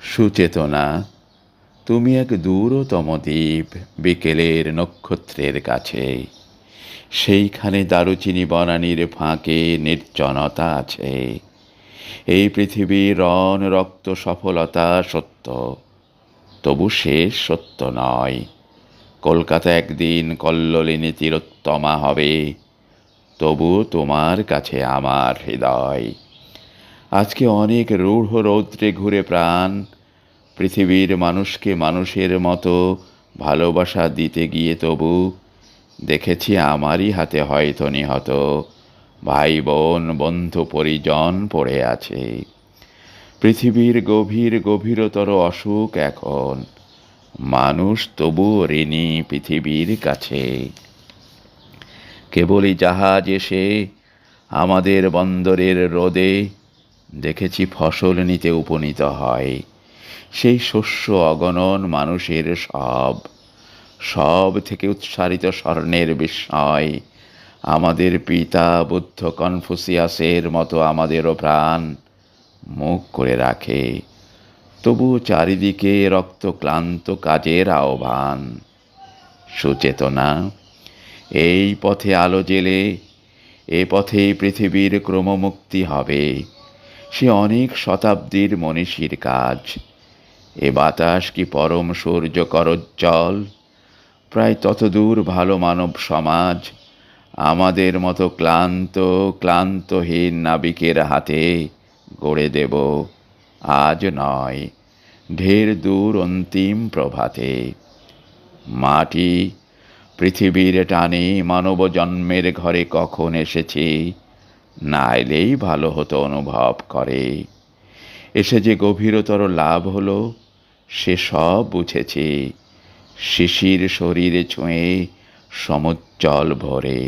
সুচেতনা, তুমি এক দূরতম দ্বীপ বিকেলের নক্ষত্রের কাছে। সেইখানে দারুচিনি বনানীর ফাঁকে নির্জনতা আছে। এই পৃথিবীর রণ রক্ত সফলতা সত্য, তবু শেষ সত্য নয়। কলকাতা একদিন কল্লোলিনী তিলোত্তমা হবে, তবু তোমার কাছে আমার হৃদয়। আজকে অনেক রূঢ় রৌদ্রে ঘুরে প্রাণ, পৃথিবীর মানুষকে মানুষের মতো ভালোবাসা দিতে গিয়ে তবু দেখেছি আমারই হাতে হয়তো নিহত ভাই বোন বন্ধু পরিজন পড়ে আছে। পৃথিবীর গভীর গভীরতর অসুখ এখন, মানুষ তবু ঋণী পৃথিবীর কাছে। কেবলই জাহাজ এসে আমাদের বন্দরের রোদে দেখেছি ফসল নিতে উপনীত হয়। সেই শস্য অগণন মানুষের সব থেকে উৎসারিত স্বর্ণের বিস্ময়। আমাদের পিতা বুদ্ধ কনফুসিয়াসের মতো আমাদেরও প্রাণ মুখ করে রাখে, তবু চারিদিকে রক্তক্লান্ত কাজের আহ্বান। সুচেতনা, এই পথে আলো জেলে, এ পথেই পৃথিবীর ক্রমমুক্তি হবে। সে অনেক শতাব্দীর মনীষীর কাজ। এ বাতাস কি পরম সূর্য করোজ্জ্বল, প্রায় ততদূর ভালো মানব সমাজ আমাদের মতো ক্লান্তহীন নাবিকের হাতে গড়ে দেব আজ নয়, ঢের দূর অন্তিম প্রভাতে। মাটি পৃথিবীর টানে মানব জন্মের ঘরে কখন এসেছি, না এলেই ভালো হতো অনুভব করে। এসে যে গভীরতর লাভ হলো সে সব বুঝেছি, শিশির শরীরে ছুঁয়ে সমুজ্জ্বল ভরে।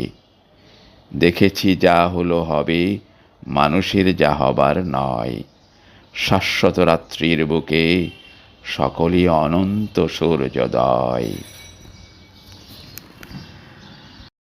দেখেছি যা হলো হবে, মানুষের যা হবার নয়। শাশ্বত রাত্রির বুকে সকলই অনন্ত সূর্যোদয়।